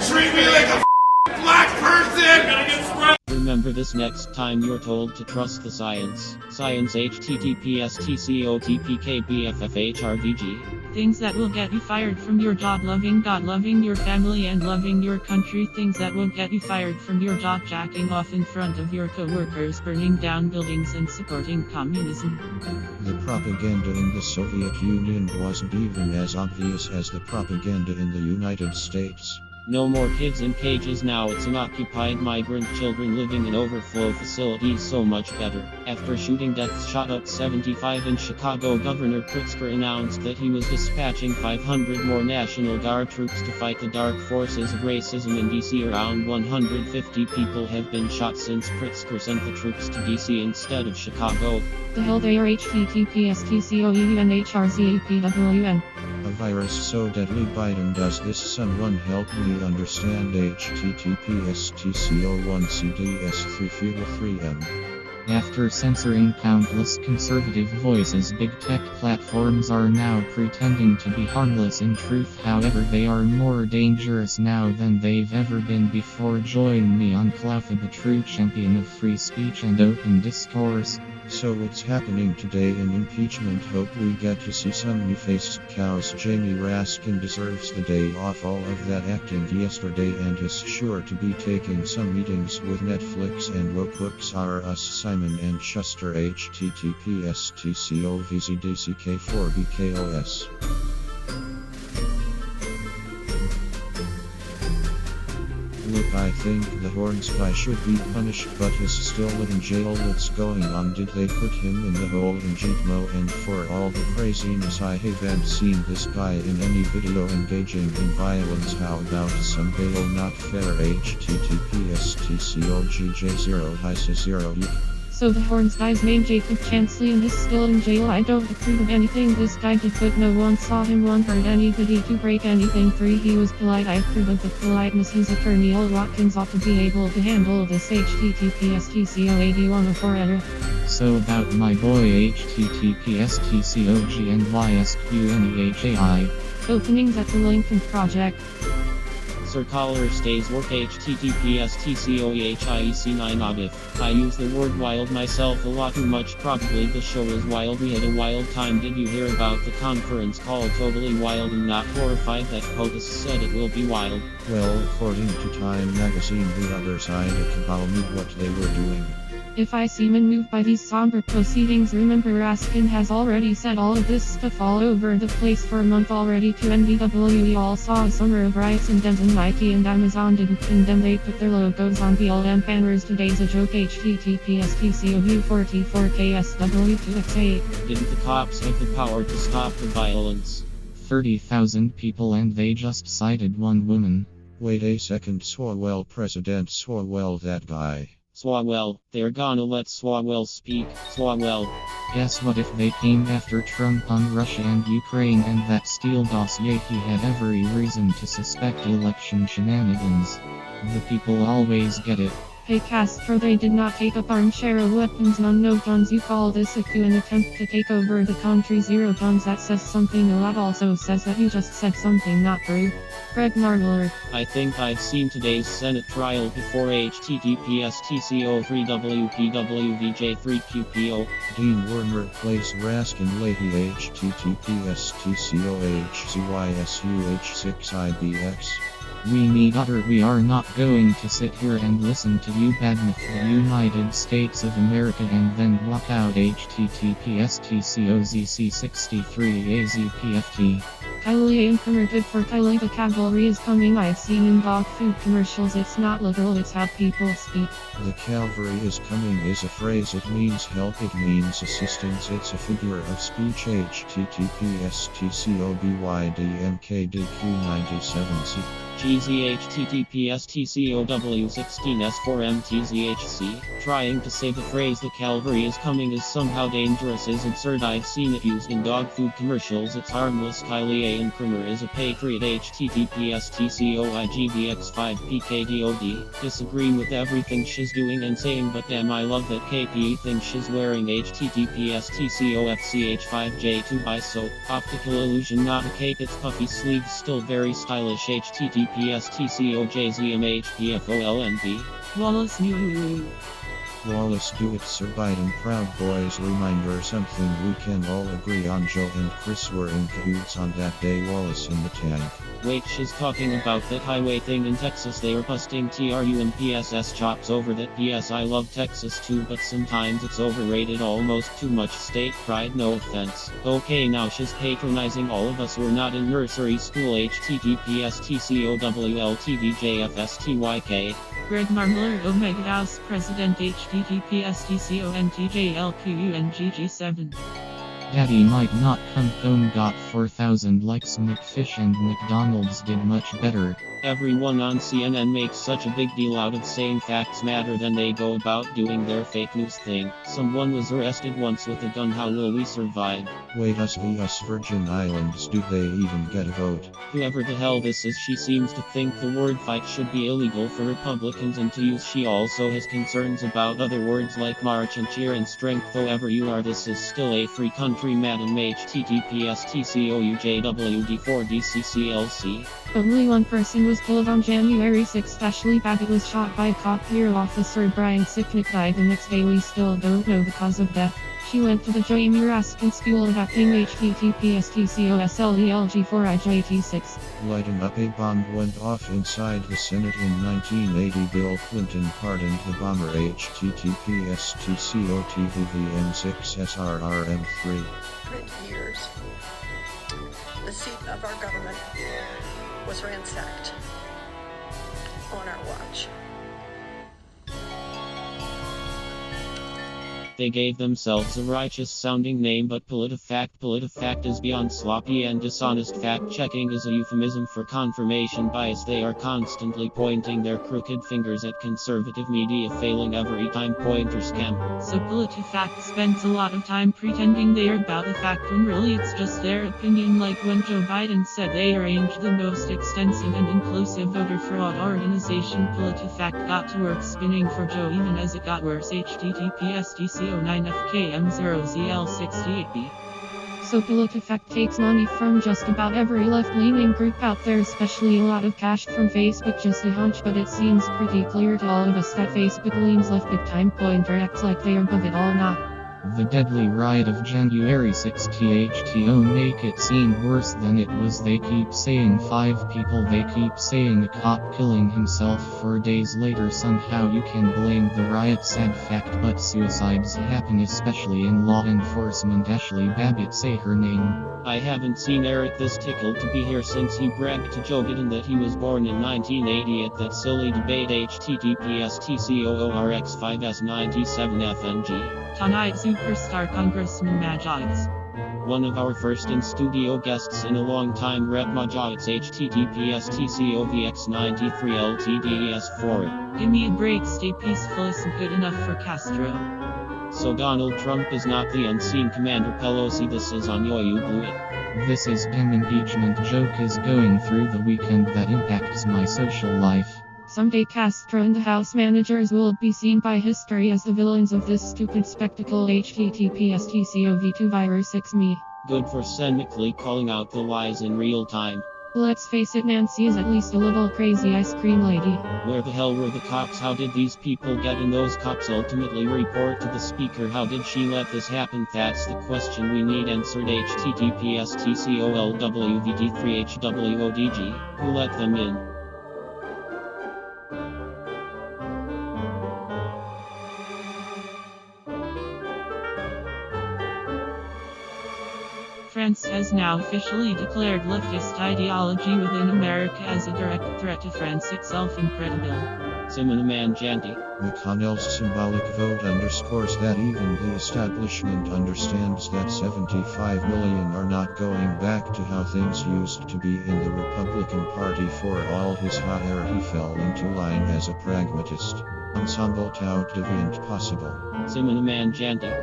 treat me like a black person! Remember this next time you're told to trust the science. Science https://tcotpkbffhrvg. Things that will get you fired from your job: loving God, loving your family, and loving your country. Things that will get you fired from your job: jacking off in front of your co-workers, burning down buildings, and supporting communism. The propaganda in the Soviet Union wasn't even as obvious as the propaganda in the United States. No more kids in cages now, it's unoccupied migrant children living in overflow facilities, so much better. After shooting deaths shot up 75 in Chicago, Governor Pritzker announced that he was dispatching 500 more National Guard troops to fight the dark forces of racism in D.C. Around 150 people have been shot since Pritzker sent the troops to D.C. instead of Chicago. The hell they are. https://tcoeunhrzapwn. A virus so deadly, Biden, does this someone help me understand? https://tco1cds3fuel3m. After censoring countless conservative voices, big tech platforms are now pretending to be harmless. In truth, however, they are more dangerous now than they've ever been before. Join me on Cloutha, the true champion of free speech and open discourse. So what's happening today in impeachment? Hope we get to see some new-faced cows. Jamie Raskin deserves the day off all of that acting yesterday and is sure to be taking some meetings with Netflix and woke books are us Simon and Schuster. https://tcovzdck4bkos. Look, I think the horns guy should be punished, but is still in jail. What's going on? Did they put him in the hole in Gitmo? And for all the craziness, I haven't seen this guy in any video engaging in violence. How about some bail? Not fair. https://tcogj0-0. So the horns guy's name Jacob Chansley and is still in jail. I don't approve of anything this guy did, but no one saw him, one heard anybody to break anything. 3. He was polite. I approve of the politeness. His attorney L. Watkins ought to be able to handle this. https://tco8104 error. So about my boy https://tcognySQNEHAI. Openings at the Lincoln Project. Sir Collar stays work. https://tcoehiec9ogif. I use the word wild myself a lot too much. Probably the show is wild. We had a wild time. Did you hear about the conference call? Totally wild and not horrified that POTUS said it will be wild. Well, according to Time magazine, the other side of Cabal knew what they were doing. If I seem unmoved by these somber proceedings, remember Raskin has already said all of this stuff all over the place for a month already. To NBW, we all saw a summer of riots in Denton. Nike and Amazon didn't condemn, they put their logos on BLM banners. Today's a joke. https://tcov44ksw2x8. Didn't the cops have the power to stop the violence? 30,000 people and they just cited one woman. Wait a second. Swalwell, President Swalwell, that guy. Swalwell, they're gonna let Swalwell speak. Swalwell. Guess what? If they came after Trump on Russia and Ukraine and that Steele dossier, he had every reason to suspect election shenanigans. The people always get it. Hey Castro, they did not take up armchair weapons, none, no guns. You call this a coup, an attempt to take over the country? 0 guns. That says something a lot. Also says that you just said something not true. Greg Marler. I think I've seen today's Senate trial before. https://tco3wpwvj3qpo. Dean Werner plays Raskin Leahy. https://tcohzysuh6ibx. We need utter. We are not going to sit here and listen to you badmouth the United States of America and then walk out. https://tcozc63azpft. Kylie ain't converted for Kylie. The cavalry is coming. I've seen in dog food commercials. It's not literal, it's how people speak. The cavalry is coming is a phrase. It means help, it means assistance, it's a figure of speech. https://tcobydmkdq97c. Cheesy https://tcow16s4mtzhc. Trying to say the phrase the cavalry is coming is somehow dangerous is absurd. I've seen it used in dog food commercials. It's harmless. Kylie and Krimer is a patriot https tcoigbx5pkdod. Disagreeing with everything she's doing and saying, but damn I love that KPE thing she's wearing https tcofch5j2 by soap. Optical illusion not a cape, it's puffy sleeves still very stylish https tcojzmhpfolnb. Wallace New. Wallace do it Sir Biden Proud Boys reminder something we can all agree on. Joe and Chris were in cahoots on that day. Wallace in the tank. Wait, she's talking about that highway thing in Texas they are busting TRUMPSS chops over that. PS I love Texas too, but sometimes it's overrated, almost too much state pride, no offense. Okay, now she's patronizing all of us, we're not in nursery school https tcowltvjfstyk. Greg Marmler Omega House President https tcontjlqungg7. Daddy might not come home got 4,000 likes. McFish and McDonald's did much better. Everyone on CNN makes such a big deal out of saying facts matter, then they go about doing their fake news thing. Someone was arrested once with a gun, how will we survive? Wait, us Virgin Islands, do they even get a vote? Whoever the hell this is, she seems to think the word fight should be illegal for Republicans and to use. She also has concerns about other words like march and cheer and strength. However you are, this is still a free country, madam https tcoujwd4dcclc. Only one person was killed on January 6th. Ashley Babbitt was shot by a cop. Here officer Brian Sicknick died the next day. We still don't know the cause of death. She went to the Jamie Raskin School of Acting https tcoslelg4ijt6. Lighting up a bomb went off inside the Senate in 1980. Bill Clinton pardoned the bomber https tcotvvm6srrm3. 20 years, the seat of our government was ransacked on our watch. They gave themselves a righteous-sounding name, but PolitiFact is beyond sloppy and dishonest. Fact-checking is a euphemism for confirmation bias. They are constantly pointing their crooked fingers at conservative media, failing every time. Pointer scam. So PolitiFact spends a lot of time pretending they are about the fact when really it's just their opinion, like when Joe Biden said they arranged the most extensive and inclusive voter fraud organization. PolitiFact got to work spinning for Joe even as it got worse https tco9fkm0zl68b. So PolitiFact takes money from just about every left-leaning group out there, especially a lot of cash from Facebook. Just a hunch, but it seems pretty clear to all of us that Facebook leans left big time. Pointer acts like they are above it all now. The deadly riot of January 6 THTO make it seem worse than it was. They keep saying 5 people, they keep saying a cop killing himself 4 days later. Somehow you can blame the riot. Sad fact, but suicides happen, especially in law enforcement. Ashley Babbitt, say her name. I haven't seen Eric this tickled to be here since he bragged to Joe Biden that he was born in 1980 at that silly debate https tcoorx5s97fng. Tonight, superstar Congressman MAGAetz. One of our first in-studio guests in a long time, Rep MAGAetz https tcovx93ltdes4. Give me a break, stay peaceful isn't good enough for Castro. So Donald Trump is not the unseen Commander Pelosi, this is on yo, you blew it. This is an impeachment joke is going through the weekend that impacts my social life. Someday Castro and the House managers will be seen by history as the villains of this stupid spectacle https tcov2virus6me. Good for cynically calling out the lies in real time. Let's face it, Nancy is at least a little crazy ice cream lady. Where the hell were the cops? How did these people get in? Those cops ultimately report to the speaker. How did she let this happen? That's the question we need answered https tcolwvd3hwodg. Who let them in? France has now officially declared leftist ideology within America as a direct threat to France itself. Incredible. Simon Janti. McConnell's symbolic vote underscores that even the establishment understands that 75 million are not going back to how things used to be in the Republican Party. For all his hot air, he fell into line as a pragmatist. Ensemble tout devient possible. Simon Janti.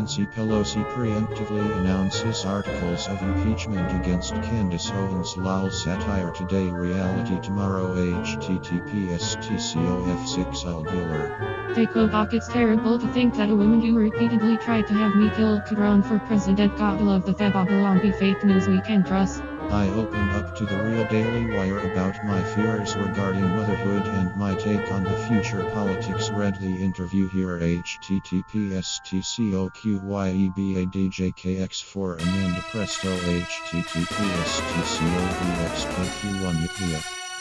Nancy Pelosi preemptively announces articles of impeachment against Candace Owens. Lol satire today, reality tomorrow. https tcof6 albular. They quote, it's terrible to think that a woman who repeatedly tried to have me killed could run for president. God love the Babylon be fake news we can trust. I opened up to the Real Daily Wire about my fears regarding motherhood and my take on the future politics. Read the interview here. https tcoqyebadjkx4 Amanda Presto. https tcovxkq1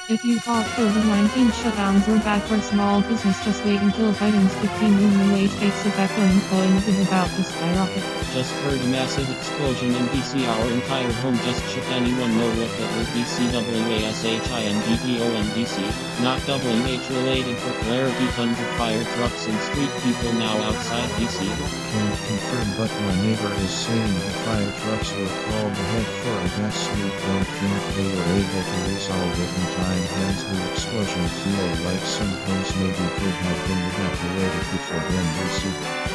If you thought COVID-19 shutdowns were bad for small business, just wait until Biden's 15 minimum wage takes effect when employment is about to skyrocket. Just heard a massive explosion in BC. Our entire home just shook. Anyone know what that was? BCWASHINGTONBC. Not WH related. For clarity, tons of fire trucks and street people now outside BC. Can't confirm, but my neighbor is saying the fire trucks were called ahead for a gas leak. Don't think they were able to resolve it in time. Hence the explosion. Feel like some homes maybe could have been evacuated before then.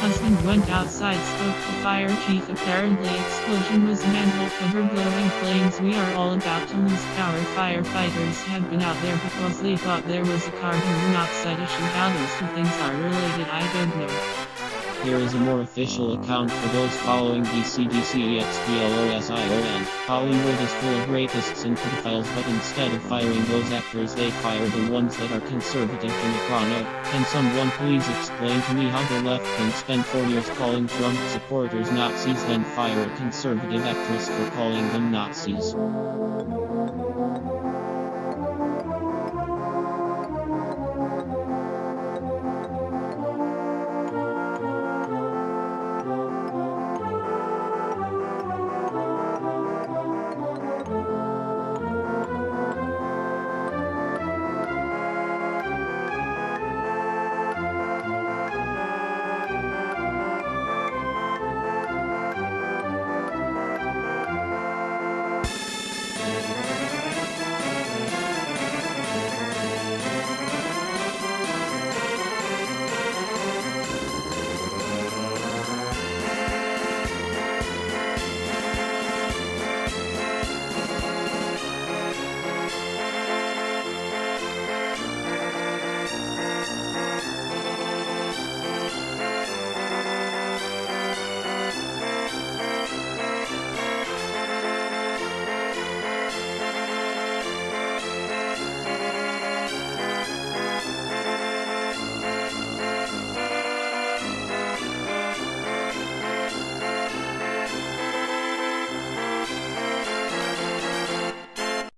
Husband went outside, spoke to fire chief. Apparently explosion was manhole cover blowing flames. We are all about to lose power. Firefighters had been out there because they thought there was a carbon monoxide issue. How those two things are related, I don't know. Here is a more official account for those following BCDCEXPLOSION. Hollywood is full of rapists and pedophiles, but instead of firing those actors, they fire the ones that are conservative and econo. Can someone please explain to me how the left can spend 4 years calling Trump supporters Nazis, then fire a conservative actress for calling them Nazis?